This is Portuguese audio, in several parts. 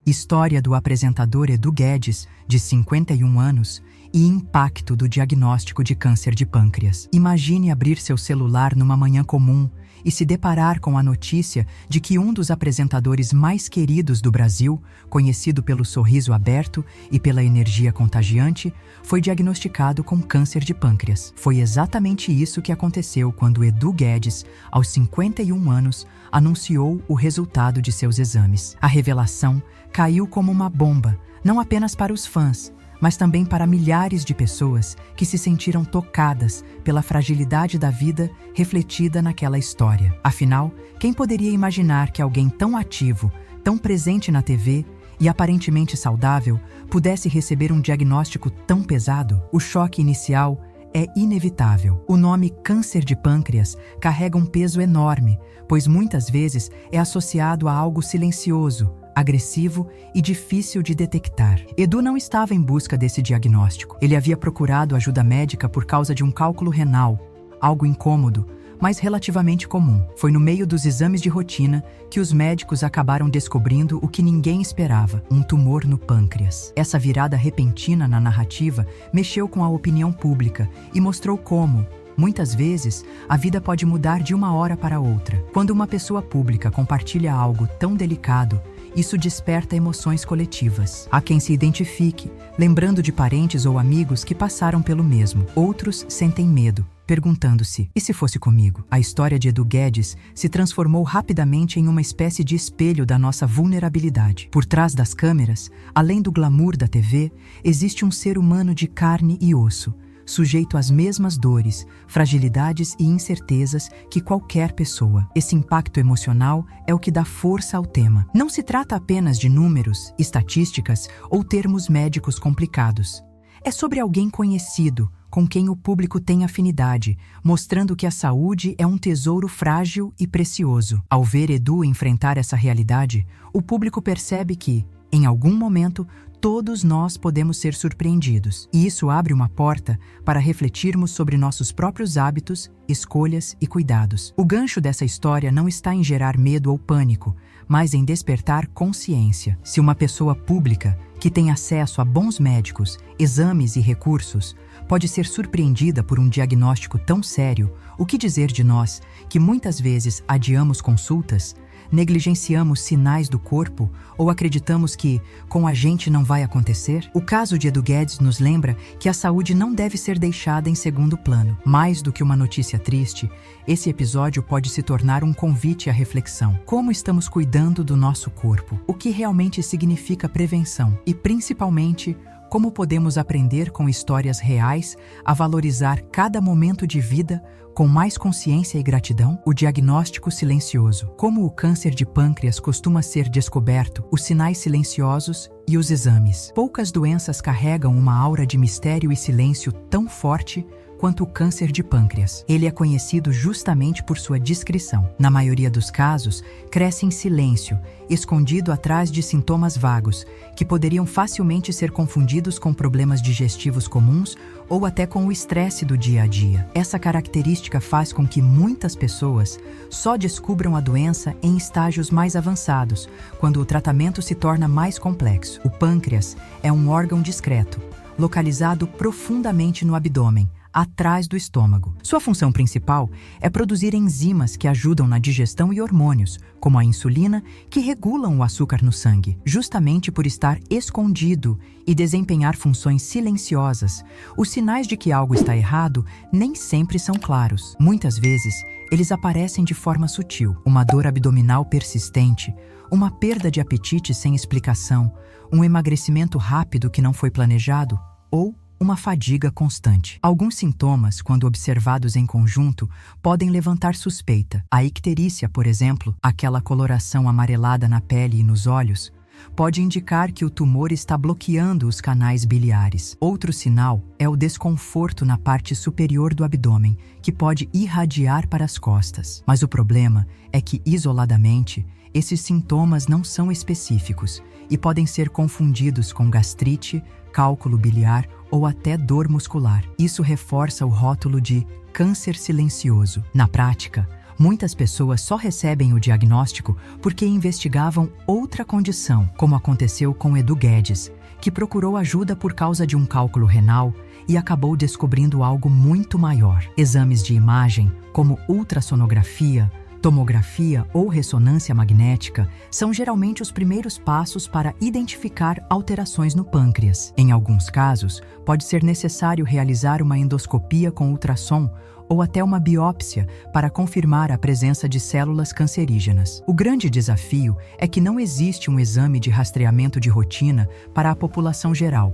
História do apresentador Edu Guedes, de 51 anos, e impacto do diagnóstico de câncer de pâncreas. Imagine abrir seu celular numa manhã comum e se deparar com a notícia de que um dos apresentadores mais queridos do Brasil, conhecido pelo sorriso aberto e pela energia contagiante, foi diagnosticado com câncer de pâncreas. Foi exatamente isso que aconteceu quando Edu Guedes, aos 51 anos, anunciou o resultado de seus exames. A revelação caiu como uma bomba, não apenas para os fãs, mas também para milhares de pessoas que se sentiram tocadas pela fragilidade da vida refletida naquela história. Afinal, quem poderia imaginar que alguém tão ativo, tão presente na TV e aparentemente saudável, pudesse receber um diagnóstico tão pesado? O choque inicial é inevitável. O nome câncer de pâncreas carrega um peso enorme, pois muitas vezes é associado a algo silencioso, agressivo e difícil de detectar. Edu não estava em busca desse diagnóstico. Ele havia procurado ajuda médica por causa de um cálculo renal, algo incômodo, mas relativamente comum. Foi no meio dos exames de rotina que os médicos acabaram descobrindo o que ninguém esperava: um tumor no pâncreas. Essa virada repentina na narrativa mexeu com a opinião pública e mostrou como, muitas vezes, a vida pode mudar de uma hora para outra. Quando uma pessoa pública compartilha algo tão delicado, isso desperta emoções coletivas. Há quem se identifique, lembrando de parentes ou amigos que passaram pelo mesmo. Outros sentem medo, perguntando-se: e se fosse comigo? A história de Edu Guedes se transformou rapidamente em uma espécie de espelho da nossa vulnerabilidade. Por trás das câmeras, além do glamour da TV, existe um ser humano de carne e osso, sujeito às mesmas dores, fragilidades e incertezas que qualquer pessoa. Esse impacto emocional é o que dá força ao tema. Não se trata apenas de números, estatísticas ou termos médicos complicados. É sobre alguém conhecido, com quem o público tem afinidade, mostrando que a saúde é um tesouro frágil e precioso. Ao ver Edu enfrentar essa realidade, o público percebe que, em algum momento, todos nós podemos ser surpreendidos. E isso abre uma porta para refletirmos sobre nossos próprios hábitos, escolhas e cuidados. O gancho dessa história não está em gerar medo ou pânico, mas em despertar consciência. Se uma pessoa pública, que tem acesso a bons médicos, exames e recursos, pode ser surpreendida por um diagnóstico tão sério, o que dizer de nós, que muitas vezes adiamos consultas, negligenciamos sinais do corpo ou acreditamos que, com a gente, não vai acontecer? O caso de Edu Guedes nos lembra que a saúde não deve ser deixada em segundo plano. Mais do que uma notícia triste, esse episódio pode se tornar um convite à reflexão. Como estamos cuidando do nosso corpo? O que realmente significa prevenção? E, principalmente, como podemos aprender com histórias reais a valorizar cada momento de vida com mais consciência e gratidão? O diagnóstico silencioso. Como o câncer de pâncreas costuma ser descoberto, os sinais silenciosos e os exames. Poucas doenças carregam uma aura de mistério e silêncio tão forte quanto o câncer de pâncreas. Ele é conhecido justamente por sua discrição. Na maioria dos casos, cresce em silêncio, escondido atrás de sintomas vagos, que poderiam facilmente ser confundidos com problemas digestivos comuns ou até com o estresse do dia a dia. Essa característica faz com que muitas pessoas só descubram a doença em estágios mais avançados, quando o tratamento se torna mais complexo. O pâncreas é um órgão discreto, localizado profundamente no abdômen, atrás do estômago. Sua função principal é produzir enzimas que ajudam na digestão e hormônios, como a insulina, que regulam o açúcar no sangue. Justamente por estar escondido e desempenhar funções silenciosas, os sinais de que algo está errado nem sempre são claros. Muitas vezes, eles aparecem de forma sutil: uma dor abdominal persistente, uma perda de apetite sem explicação, um emagrecimento rápido que não foi planejado, ou uma fadiga constante. Alguns sintomas, quando observados em conjunto, podem levantar suspeita. A icterícia, por exemplo, aquela coloração amarelada na pele e nos olhos, pode indicar que o tumor está bloqueando os canais biliares. Outro sinal é o desconforto na parte superior do abdômen, que pode irradiar para as costas. Mas o problema é que, isoladamente, esses sintomas não são específicos e podem ser confundidos com gastrite, cálculo biliar ou até dor muscular. Isso reforça o rótulo de câncer silencioso. Na prática, Muitas pessoas só recebem o diagnóstico porque investigavam outra condição, como aconteceu com Edu Guedes, que procurou ajuda por causa de um cálculo renal e acabou descobrindo algo muito maior. Exames de imagem, como ultrassonografia, tomografia ou ressonância magnética, são geralmente os primeiros passos para identificar alterações no pâncreas. Em alguns casos, pode ser necessário realizar uma endoscopia com ultrassom ou até uma biópsia para confirmar a presença de células cancerígenas. O grande desafio é que não existe um exame de rastreamento de rotina para a população geral,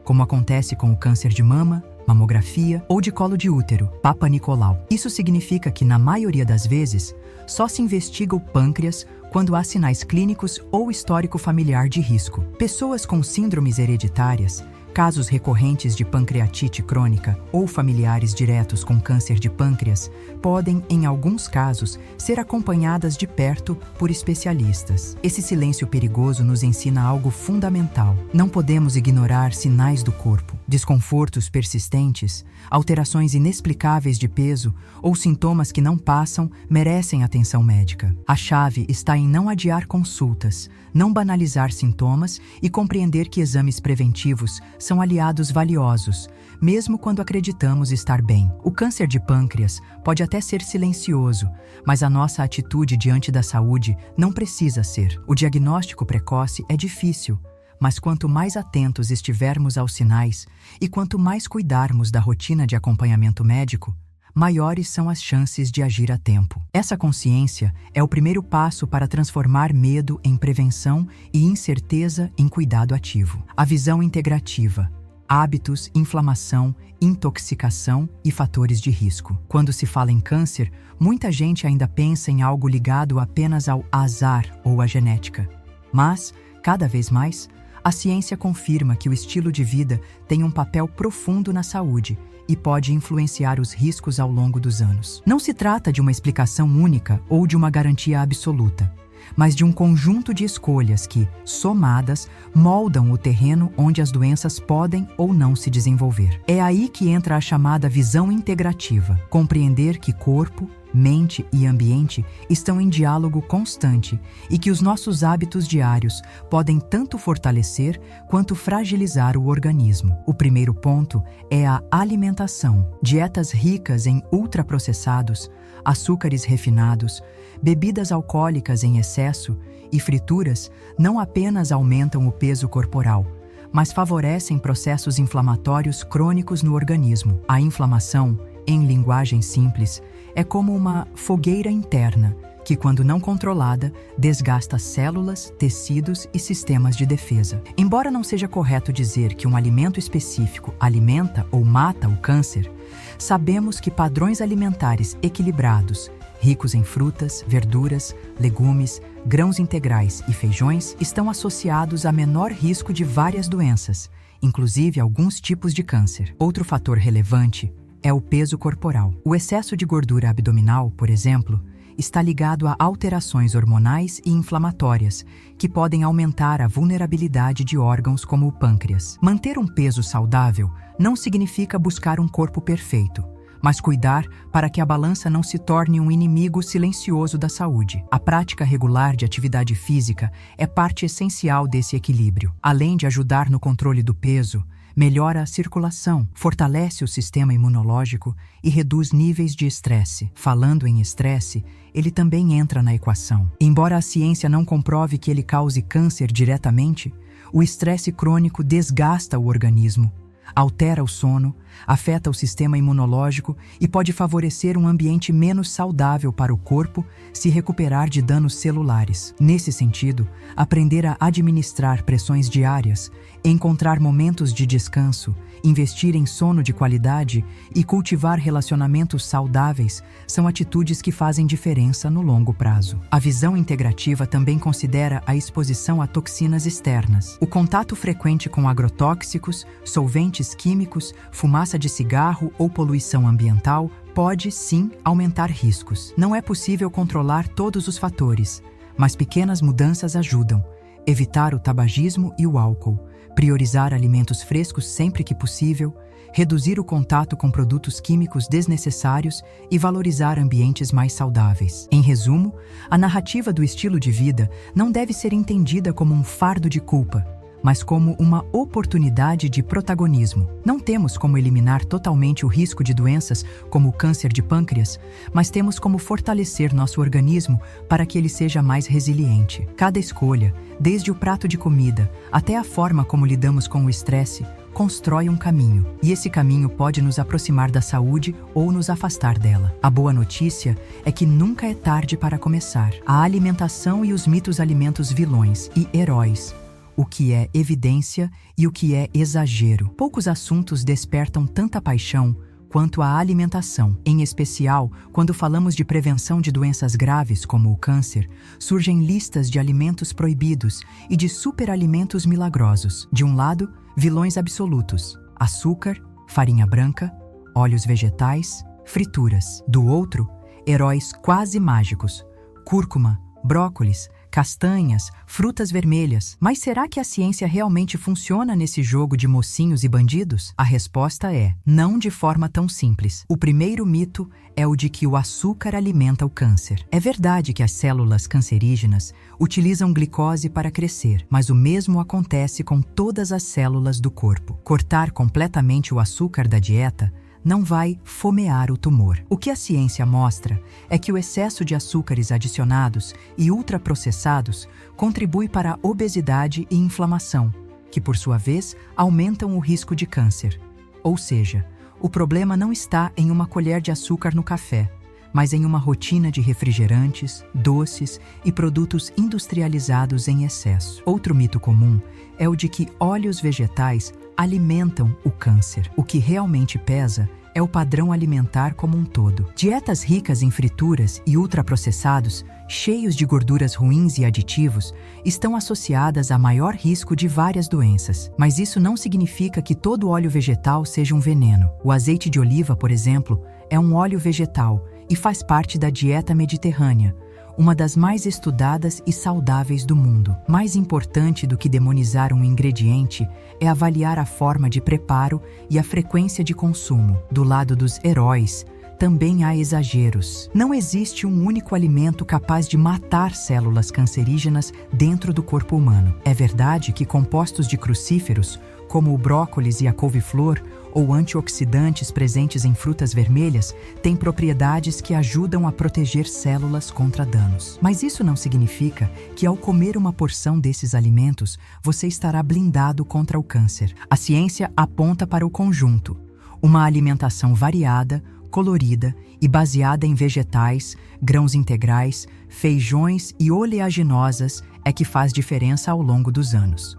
como acontece com o câncer de mama, mamografia ou de colo de útero, Papa Nicolau. Isso significa que, na maioria das vezes, só se investiga o pâncreas quando há sinais clínicos ou histórico familiar de risco. Pessoas com síndromes hereditárias, casos recorrentes de pancreatite crônica ou familiares diretos com câncer de pâncreas podem, em alguns casos, ser acompanhadas de perto por especialistas. Esse silêncio perigoso nos ensina algo fundamental. Não podemos ignorar sinais do corpo. Desconfortos persistentes, alterações inexplicáveis de peso ou sintomas que não passam merecem atenção médica. A chave está em não adiar consultas, não banalizar sintomas e compreender que exames preventivos são aliados valiosos, mesmo quando acreditamos estar bem. O câncer de pâncreas pode até ser silencioso, mas a nossa atitude diante da saúde não precisa ser. O diagnóstico precoce é difícil, mas quanto mais atentos estivermos aos sinais e quanto mais cuidarmos da rotina de acompanhamento médico, maiores são as chances de agir a tempo. Essa consciência é o primeiro passo para transformar medo em prevenção e incerteza em cuidado ativo. A visão integrativa: hábitos, inflamação, intoxicação e fatores de risco. Quando se fala em câncer, muita gente ainda pensa em algo ligado apenas ao azar ou à genética. Mas, cada vez mais, a ciência confirma que o estilo de vida tem um papel profundo na saúde e pode influenciar os riscos ao longo dos anos. Não se trata de uma explicação única ou de uma garantia absoluta, mas de um conjunto de escolhas que, somadas, moldam o terreno onde as doenças podem ou não se desenvolver. É aí que entra a chamada visão integrativa: compreender que corpo, mente e ambiente estão em diálogo constante e que os nossos hábitos diários podem tanto fortalecer quanto fragilizar o organismo. O primeiro ponto é a alimentação. Dietas ricas em ultraprocessados, açúcares refinados, bebidas alcoólicas em excesso e frituras não apenas aumentam o peso corporal, mas favorecem processos inflamatórios crônicos no organismo. A inflamação, em linguagem simples, é como uma fogueira interna que, quando não controlada, desgasta células, tecidos e sistemas de defesa. Embora não seja correto dizer que um alimento específico alimenta ou mata o câncer, sabemos que padrões alimentares equilibrados, ricos em frutas, verduras, legumes, grãos integrais e feijões, estão associados a menor risco de várias doenças, inclusive alguns tipos de câncer. Outro fator relevante é o peso corporal. O excesso de gordura abdominal, por exemplo, está ligado a alterações hormonais e inflamatórias que podem aumentar a vulnerabilidade de órgãos como o pâncreas. Manter um peso saudável não significa buscar um corpo perfeito, mas cuidar para que a balança não se torne um inimigo silencioso da saúde. A prática regular de atividade física é parte essencial desse equilíbrio. Além de ajudar no controle do peso, melhora a circulação, fortalece o sistema imunológico e reduz níveis de estresse. Falando em estresse, ele também entra na equação. Embora a ciência não comprove que ele cause câncer diretamente, o estresse crônico desgasta o organismo, altera o sono, afeta o sistema imunológico e pode favorecer um ambiente menos saudável para o corpo se recuperar de danos celulares. Nesse sentido, aprender a administrar pressões diárias, encontrar momentos de descanso, investir em sono de qualidade e cultivar relacionamentos saudáveis são atitudes que fazem diferença no longo prazo. A visão integrativa também considera a exposição a toxinas externas. O contato frequente com agrotóxicos, solventes químicos, fumaça de cigarro ou poluição ambiental pode, sim, aumentar riscos. Não é possível controlar todos os fatores, mas pequenas mudanças ajudam, evitar o tabagismo e o álcool, priorizar alimentos frescos sempre que possível, reduzir o contato com produtos químicos desnecessários e valorizar ambientes mais saudáveis. Em resumo, a narrativa do estilo de vida não deve ser entendida como um fardo de culpa, mas como uma oportunidade de protagonismo. Não temos como eliminar totalmente o risco de doenças como o câncer de pâncreas, mas temos como fortalecer nosso organismo para que ele seja mais resiliente. Cada escolha, desde o prato de comida até a forma como lidamos com o estresse, constrói um caminho, e esse caminho pode nos aproximar da saúde ou nos afastar dela. A boa notícia é que nunca é tarde para começar. A alimentação e os mitos alimentos vilões e heróis, o que é evidência e o que é exagero. Poucos assuntos despertam tanta paixão quanto a alimentação. Em especial, quando falamos de prevenção de doenças graves como o câncer, surgem listas de alimentos proibidos e de superalimentos milagrosos. De um lado, vilões absolutos: açúcar, farinha branca, óleos vegetais, frituras. Do outro, heróis quase mágicos: cúrcuma, brócolis, castanhas, frutas vermelhas. Mas será que a ciência realmente funciona nesse jogo de mocinhos e bandidos? A resposta é: não de forma tão simples. O primeiro mito é o de que o açúcar alimenta o câncer. É verdade que as células cancerígenas utilizam glicose para crescer, mas o mesmo acontece com todas as células do corpo. Cortar completamente o açúcar da dieta não vai fomear o tumor. O que a ciência mostra é que o excesso de açúcares adicionados e ultraprocessados contribui para a obesidade e inflamação, que por sua vez aumentam o risco de câncer. Ou seja, o problema não está em uma colher de açúcar no café, mas em uma rotina de refrigerantes, doces e produtos industrializados em excesso. Outro mito comum é o de que óleos vegetais alimentam o câncer. O que realmente pesa é o padrão alimentar como um todo. Dietas ricas em frituras e ultraprocessados, cheios de gorduras ruins e aditivos, estão associadas a maior risco de várias doenças. Mas isso não significa que todo óleo vegetal seja um veneno. O azeite de oliva, por exemplo, é um óleo vegetal e faz parte da dieta mediterrânea, uma das mais estudadas e saudáveis do mundo. Mais importante do que demonizar um ingrediente é avaliar a forma de preparo e a frequência de consumo. Do lado dos heróis, também há exageros. Não existe um único alimento capaz de matar células cancerígenas dentro do corpo humano. É verdade que compostos de crucíferos, como o brócolis e a couve-flor, ou antioxidantes presentes em frutas vermelhas, têm propriedades que ajudam a proteger células contra danos. Mas isso não significa que ao comer uma porção desses alimentos, você estará blindado contra o câncer. A ciência aponta para o conjunto: uma alimentação variada, colorida e baseada em vegetais, grãos integrais, feijões e oleaginosas é que faz diferença ao longo dos anos.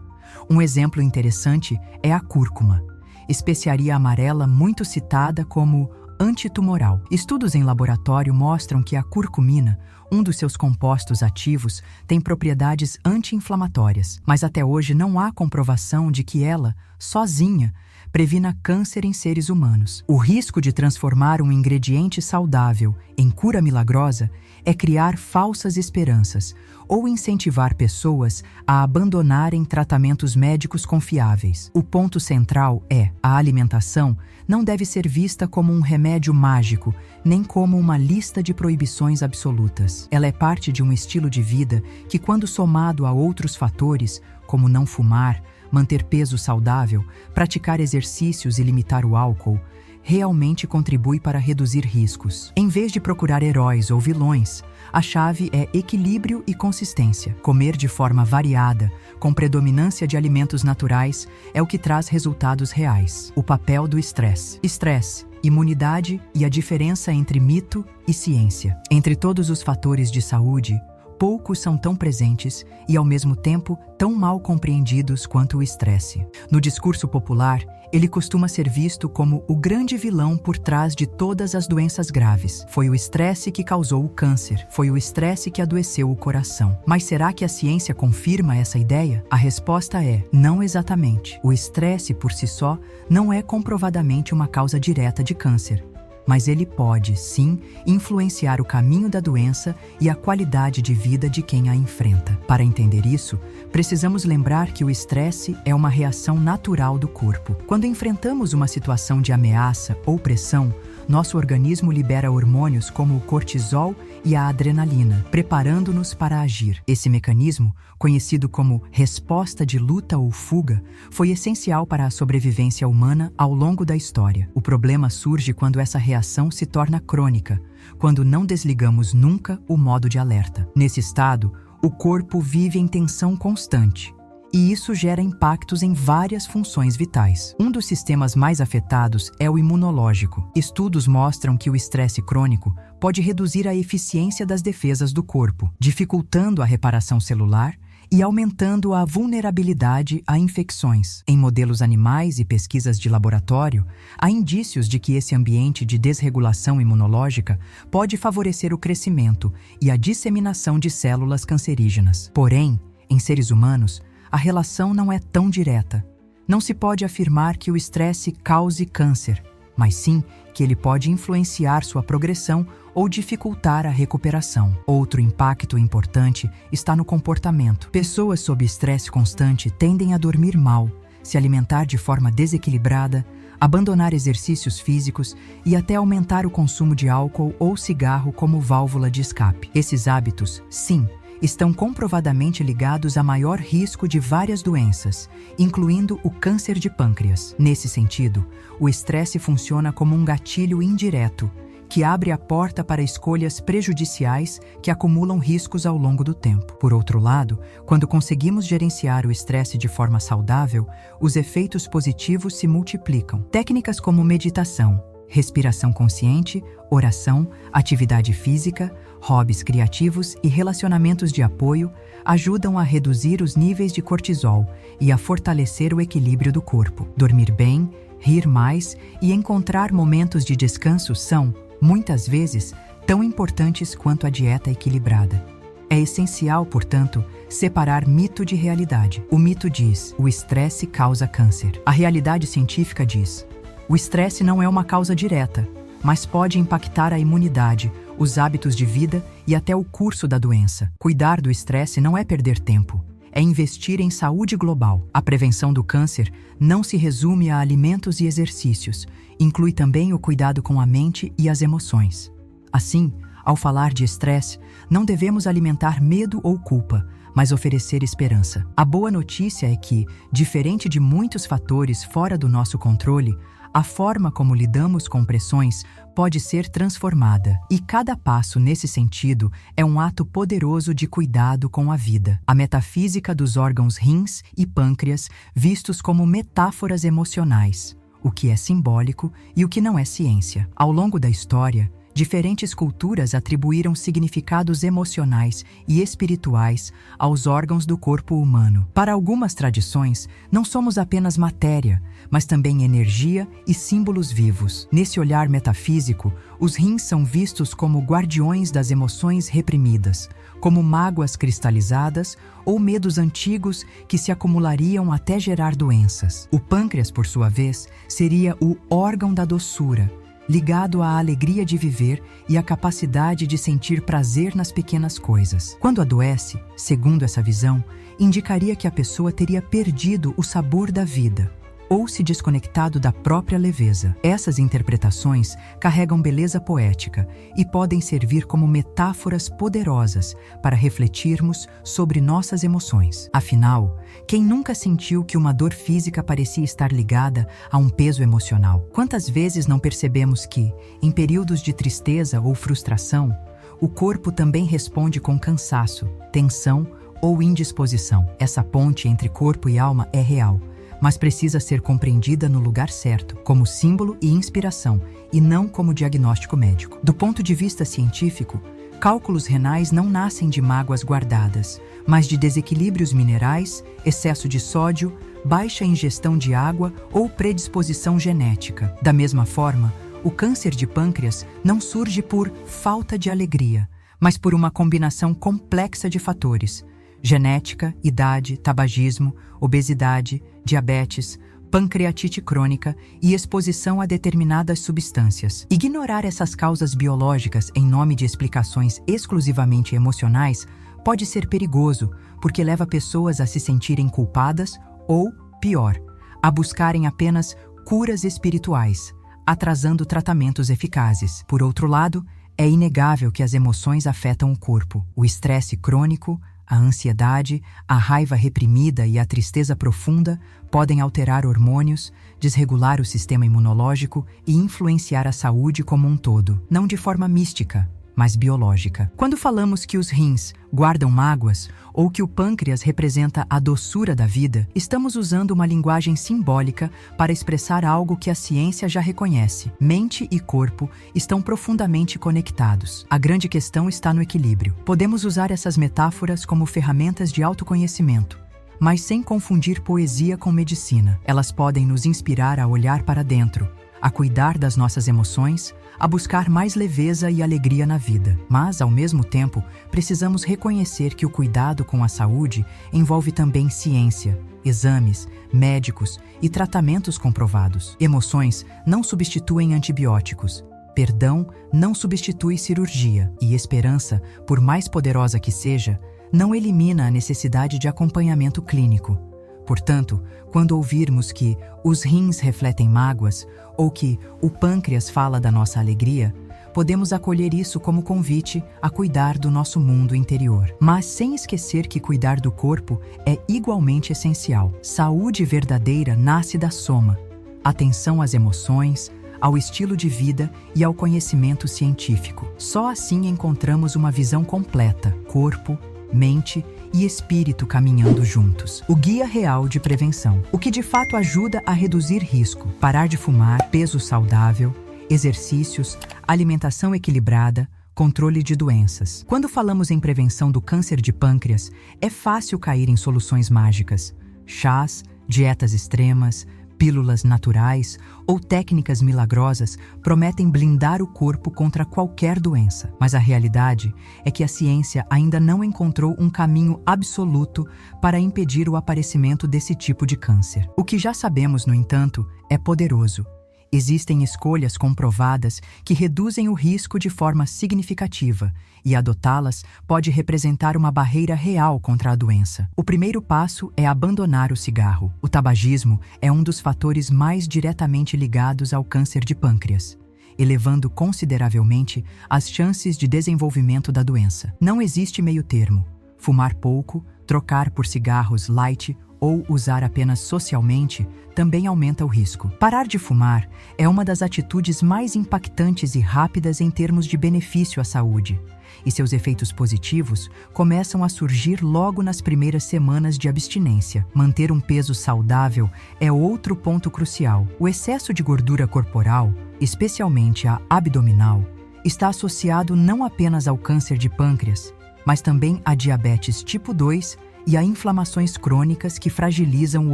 Um exemplo interessante é a cúrcuma, especiaria amarela muito citada como antitumoral. Estudos em laboratório mostram que a curcumina, um dos seus compostos ativos, tem propriedades anti-inflamatórias, mas até hoje não há comprovação de que ela, sozinha, previna câncer em seres humanos. O risco de transformar um ingrediente saudável em cura milagrosa é criar falsas esperanças ou incentivar pessoas a abandonarem tratamentos médicos confiáveis. O ponto central é: a alimentação não deve ser vista como um remédio mágico, nem como uma lista de proibições absolutas. Ela é parte de um estilo de vida que, quando somado a outros fatores, como não fumar, manter peso saudável, praticar exercícios e limitar o álcool, realmente contribui para reduzir riscos. Em vez de procurar heróis ou vilões, a chave é equilíbrio e consistência. Comer de forma variada, com predominância de alimentos naturais, é o que traz resultados reais. O papel do estresse. Estresse, imunidade e a diferença entre mito e ciência. Entre todos os fatores de saúde, poucos são tão presentes e, ao mesmo tempo, tão mal compreendidos quanto o estresse. No discurso popular, ele costuma ser visto como o grande vilão por trás de todas as doenças graves. Foi o estresse que causou o câncer, foi o estresse que adoeceu o coração. Mas será que a ciência confirma essa ideia? A resposta é: não exatamente. O estresse, por si só, não é comprovadamente uma causa direta de câncer. mas ele pode, sim, influenciar o caminho da doença e a qualidade de vida de quem a enfrenta. Para entender isso, precisamos lembrar que o estresse é uma reação natural do corpo. Quando enfrentamos uma situação de ameaça ou pressão, nosso organismo libera hormônios como o cortisol e a adrenalina, preparando-nos para agir. Esse mecanismo, conhecido como resposta de luta ou fuga, foi essencial para a sobrevivência humana ao longo da história. O problema surge quando essa reação se torna crônica, quando não desligamos nunca o modo de alerta. Nesse estado, o corpo vive em tensão constante, e isso gera impactos em várias funções vitais. Um dos sistemas mais afetados é o imunológico. Estudos mostram que o estresse crônico pode reduzir a eficiência das defesas do corpo, dificultando a reparação celular e aumentando a vulnerabilidade a infecções. Em modelos animais e pesquisas de laboratório, há indícios de que esse ambiente de desregulação imunológica pode favorecer o crescimento e a disseminação de células cancerígenas. Porém, em seres humanos, a relação não é tão direta. Não se pode afirmar que o estresse cause câncer, mas sim que ele pode influenciar sua progressão ou dificultar a recuperação. Outro impacto importante está no comportamento. Pessoas sob estresse constante tendem a dormir mal, se alimentar de forma desequilibrada, abandonar exercícios físicos e até aumentar o consumo de álcool ou cigarro como válvula de escape. Esses hábitos, sim, estão comprovadamente ligados a maior risco de várias doenças, incluindo o câncer de pâncreas. Nesse sentido, o estresse funciona como um gatilho indireto, que abre a porta para escolhas prejudiciais que acumulam riscos ao longo do tempo. Por outro lado, quando conseguimos gerenciar o estresse de forma saudável, os efeitos positivos se multiplicam. Técnicas como meditação, respiração consciente, oração, atividade física, hobbies criativos e relacionamentos de apoio ajudam a reduzir os níveis de cortisol e a fortalecer o equilíbrio do corpo. Dormir bem, rir mais e encontrar momentos de descanso são, muitas vezes, tão importantes quanto a dieta equilibrada. É essencial, portanto, separar mito de realidade. O mito diz: o estresse causa câncer. A realidade científica diz: o estresse não é uma causa direta, mas pode impactar a imunidade, os hábitos de vida e até o curso da doença. Cuidar do estresse não é perder tempo, é investir em saúde global. A prevenção do câncer não se resume a alimentos e exercícios, inclui também o cuidado com a mente e as emoções. Assim, ao falar de estresse, não devemos alimentar medo ou culpa, mas oferecer esperança. A boa notícia é que, diferente de muitos fatores fora do nosso controle, a forma como lidamos com pressões pode ser transformada, e cada passo nesse sentido é um ato poderoso de cuidado com a vida. A metafísica dos órgãos rins e pâncreas vistos como metáforas emocionais, o que é simbólico e o que não é ciência. Ao longo da história, diferentes culturas atribuíram significados emocionais e espirituais aos órgãos do corpo humano. Para algumas tradições, não somos apenas matéria, mas também energia e símbolos vivos. Nesse olhar metafísico, os rins são vistos como guardiões das emoções reprimidas, como mágoas cristalizadas ou medos antigos que se acumulariam até gerar doenças. O pâncreas, por sua vez, seria o órgão da doçura, ligado à alegria de viver e à capacidade de sentir prazer nas pequenas coisas. Quando adoece, segundo essa visão, indicaria que a pessoa teria perdido o sabor da vida ou se desconectado da própria leveza. Essas interpretações carregam beleza poética e podem servir como metáforas poderosas para refletirmos sobre nossas emoções. Afinal, quem nunca sentiu que uma dor física parecia estar ligada a um peso emocional? Quantas vezes não percebemos que, em períodos de tristeza ou frustração, o corpo também responde com cansaço, tensão ou indisposição? Essa ponte entre corpo e alma é real, mas precisa ser compreendida no lugar certo, como símbolo e inspiração, e não como diagnóstico médico. Do ponto de vista científico, cálculos renais não nascem de mágoas guardadas, mas de desequilíbrios minerais, excesso de sódio, baixa ingestão de água ou predisposição genética. Da mesma forma, o câncer de pâncreas não surge por falta de alegria, mas por uma combinação complexa de fatores: genética, idade, tabagismo, obesidade, diabetes, pancreatite crônica e exposição a determinadas substâncias. Ignorar essas causas biológicas em nome de explicações exclusivamente emocionais pode ser perigoso, porque leva pessoas a se sentirem culpadas ou, pior, a buscarem apenas curas espirituais, atrasando tratamentos eficazes. Por outro lado, é inegável que as emoções afetam o corpo. O estresse crônico, a ansiedade, a raiva reprimida e a tristeza profunda podem alterar hormônios, desregular o sistema imunológico e influenciar a saúde como um todo, não de forma mística, mas biológica. Quando falamos que os rins guardam mágoas ou que o pâncreas representa a doçura da vida, estamos usando uma linguagem simbólica para expressar algo que a ciência já reconhece. Mente e corpo estão profundamente conectados. A grande questão está no equilíbrio. Podemos usar essas metáforas como ferramentas de autoconhecimento, mas sem confundir poesia com medicina. Elas podem nos inspirar a olhar para dentro, a cuidar das nossas emoções, a buscar mais leveza e alegria na vida. Mas, ao mesmo tempo, precisamos reconhecer que o cuidado com a saúde envolve também ciência, exames, médicos e tratamentos comprovados. Emoções não substituem antibióticos. Perdão não substitui cirurgia. E esperança, por mais poderosa que seja, não elimina a necessidade de acompanhamento clínico. Portanto, quando ouvirmos que os rins refletem mágoas ou que o pâncreas fala da nossa alegria, podemos acolher isso como convite a cuidar do nosso mundo interior. Mas sem esquecer que cuidar do corpo é igualmente essencial. Saúde verdadeira nasce da soma. Atenção às emoções, ao estilo de vida e ao conhecimento científico. Só assim encontramos uma visão completa: corpo, mente e espírito caminhando juntos. O guia real de prevenção. O que de fato ajuda a reduzir risco: parar de fumar, peso saudável, exercícios, alimentação equilibrada, controle de doenças. Quando falamos em prevenção do câncer de pâncreas, é fácil cair em soluções mágicas: chás, dietas extremas, pílulas naturais ou técnicas milagrosas prometem blindar o corpo contra qualquer doença. Mas a realidade é que a ciência ainda não encontrou um caminho absoluto para impedir o aparecimento desse tipo de câncer. O que já sabemos, no entanto, é poderoso. Existem escolhas comprovadas que reduzem o risco de forma significativa, e adotá-las pode representar uma barreira real contra a doença. O primeiro passo é abandonar o cigarro. O tabagismo é um dos fatores mais diretamente ligados ao câncer de pâncreas, elevando consideravelmente as chances de desenvolvimento da doença. Não existe meio-termo. Fumar pouco, trocar por cigarros light ou usar apenas socialmente também aumenta o risco. Parar de fumar é uma das atitudes mais impactantes e rápidas em termos de benefício à saúde, e seus efeitos positivos começam a surgir logo nas primeiras semanas de abstinência. Manter um peso saudável é outro ponto crucial. O excesso de gordura corporal, especialmente a abdominal, está associado não apenas ao câncer de pâncreas, mas também a diabetes tipo 2 e a inflamações crônicas que fragilizam o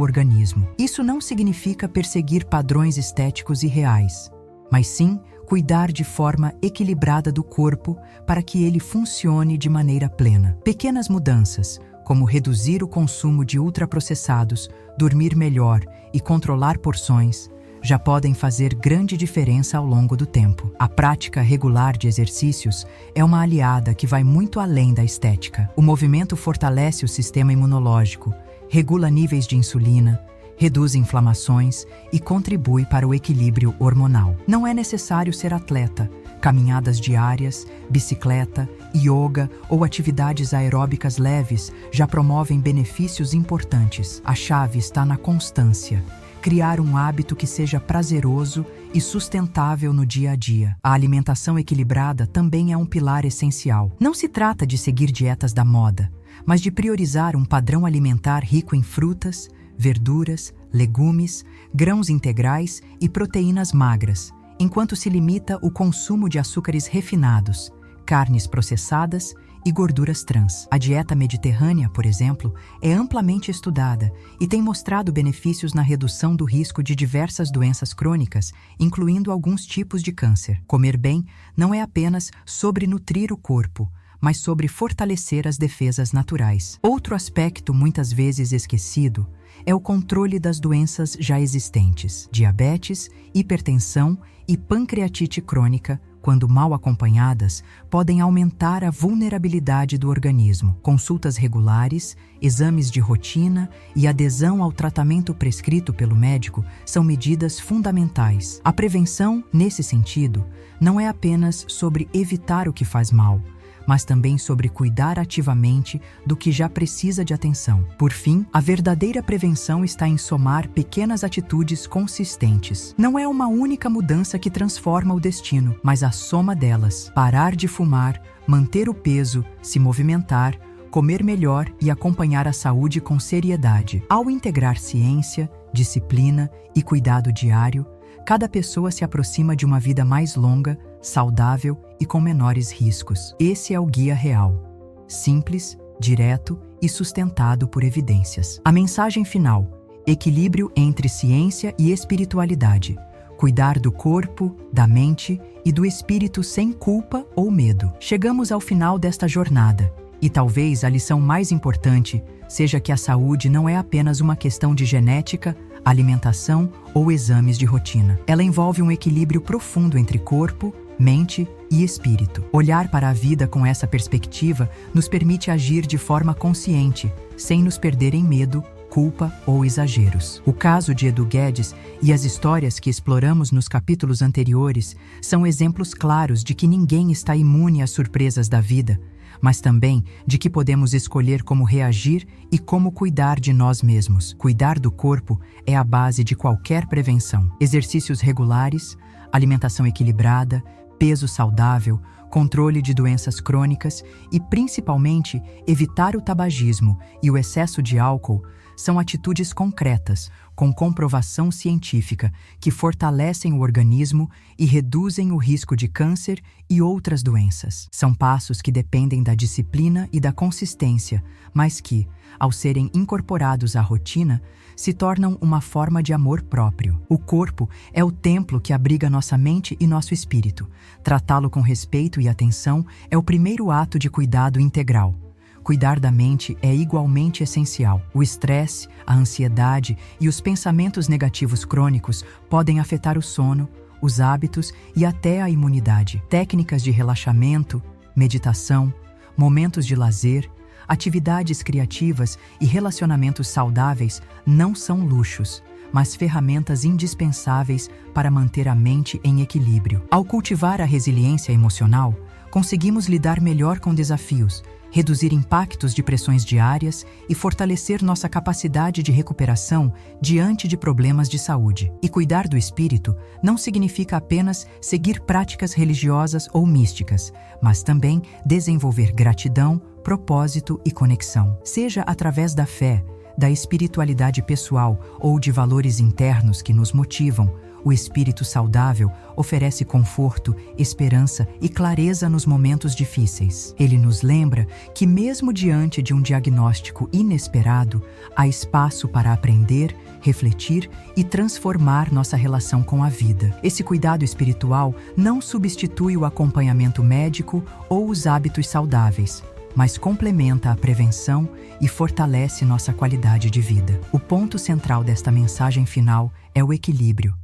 organismo. Isso não significa perseguir padrões estéticos irreais, mas sim cuidar de forma equilibrada do corpo para que ele funcione de maneira plena. Pequenas mudanças, como reduzir o consumo de ultraprocessados, dormir melhor e controlar porções, já podem fazer grande diferença ao longo do tempo. A prática regular de exercícios é uma aliada que vai muito além da estética. O movimento fortalece o sistema imunológico, regula níveis de insulina, reduz inflamações e contribui para o equilíbrio hormonal. Não é necessário ser atleta. Caminhadas diárias, bicicleta, yoga ou atividades aeróbicas leves já promovem benefícios importantes. A chave está na constância. Criar um hábito que seja prazeroso e sustentável no dia a dia. A alimentação equilibrada também é um pilar essencial. Não se trata de seguir dietas da moda, mas de priorizar um padrão alimentar rico em frutas, verduras, legumes, grãos integrais e proteínas magras, enquanto se limita o consumo de açúcares refinados, carnes processadas e gorduras trans. A dieta mediterrânea, por exemplo, é amplamente estudada e tem mostrado benefícios na redução do risco de diversas doenças crônicas, incluindo alguns tipos de câncer. Comer bem não é apenas sobre nutrir o corpo, mas sobre fortalecer as defesas naturais. Outro aspecto muitas vezes esquecido é o controle das doenças já existentes: diabetes, hipertensão e pancreatite crônica, quando mal acompanhadas, podem aumentar a vulnerabilidade do organismo. Consultas regulares, exames de rotina e adesão ao tratamento prescrito pelo médico são medidas fundamentais. A prevenção, nesse sentido, não é apenas sobre evitar o que faz mal, mas também sobre cuidar ativamente do que já precisa de atenção. Por fim, a verdadeira prevenção está em somar pequenas atitudes consistentes. Não é uma única mudança que transforma o destino, mas a soma delas. Parar de fumar, manter o peso, se movimentar, comer melhor e acompanhar a saúde com seriedade. Ao integrar ciência, disciplina e cuidado diário, cada pessoa se aproxima de uma vida mais longa, saudável e com menores riscos. Esse é o Guia Real. Simples, direto e sustentado por evidências. A mensagem final: equilíbrio entre ciência e espiritualidade. Cuidar do corpo, da mente e do espírito sem culpa ou medo. Chegamos ao final desta jornada. E talvez a lição mais importante seja que a saúde não é apenas uma questão de genética, alimentação ou exames de rotina. Ela envolve um equilíbrio profundo entre corpo, mente e espírito. Olhar para a vida com essa perspectiva nos permite agir de forma consciente, sem nos perder em medo, culpa ou exageros. O caso de Edu Guedes e as histórias que exploramos nos capítulos anteriores são exemplos claros de que ninguém está imune às surpresas da vida, mas também de que podemos escolher como reagir e como cuidar de nós mesmos. Cuidar do corpo é a base de qualquer prevenção. Exercícios regulares, alimentação equilibrada, peso saudável, controle de doenças crônicas e, principalmente, evitar o tabagismo e o excesso de álcool são atitudes concretas, com comprovação científica, que fortalecem o organismo e reduzem o risco de câncer e outras doenças. São passos que dependem da disciplina e da consistência, mas que, ao serem incorporados à rotina, se tornam uma forma de amor próprio. O corpo é o templo que abriga nossa mente e nosso espírito. Tratá-lo com respeito e atenção é o primeiro ato de cuidado integral. Cuidar da mente é igualmente essencial. O estresse, a ansiedade e os pensamentos negativos crônicos podem afetar o sono, os hábitos e até a imunidade. Técnicas de relaxamento, meditação, momentos de lazer, atividades criativas e relacionamentos saudáveis não são luxos, mas ferramentas indispensáveis para manter a mente em equilíbrio. Ao cultivar a resiliência emocional, conseguimos lidar melhor com desafios, reduzir impactos de pressões diárias e fortalecer nossa capacidade de recuperação diante de problemas de saúde. E cuidar do espírito não significa apenas seguir práticas religiosas ou místicas, mas também desenvolver gratidão, propósito e conexão. Seja através da fé, da espiritualidade pessoal ou de valores internos que nos motivam, o espírito saudável oferece conforto, esperança e clareza nos momentos difíceis. Ele nos lembra que, mesmo diante de um diagnóstico inesperado, há espaço para aprender, refletir e transformar nossa relação com a vida. Esse cuidado espiritual não substitui o acompanhamento médico ou os hábitos saudáveis, mas complementa a prevenção e fortalece nossa qualidade de vida. O ponto central desta mensagem final é o equilíbrio.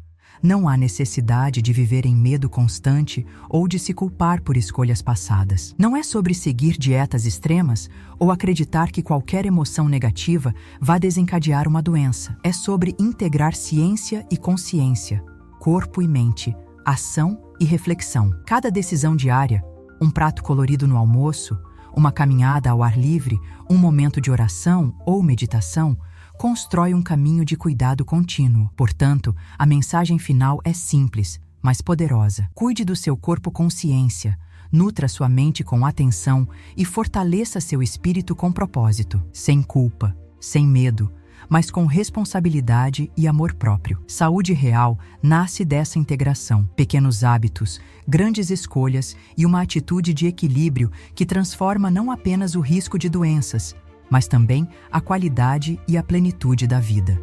Não há necessidade de viver em medo constante ou de se culpar por escolhas passadas. Não é sobre seguir dietas extremas ou acreditar que qualquer emoção negativa vá desencadear uma doença. É sobre integrar ciência e consciência, corpo e mente, ação e reflexão. Cada decisão diária, um prato colorido no almoço, uma caminhada ao ar livre, um momento de oração ou meditação, constrói um caminho de cuidado contínuo. Portanto, a mensagem final é simples, mas poderosa. Cuide do seu corpo com ciência, nutra sua mente com atenção e fortaleça seu espírito com propósito, sem culpa, sem medo, mas com responsabilidade e amor próprio. Saúde real nasce dessa integração. Pequenos hábitos, grandes escolhas e uma atitude de equilíbrio que transforma não apenas o risco de doenças, mas também a qualidade e a plenitude da vida.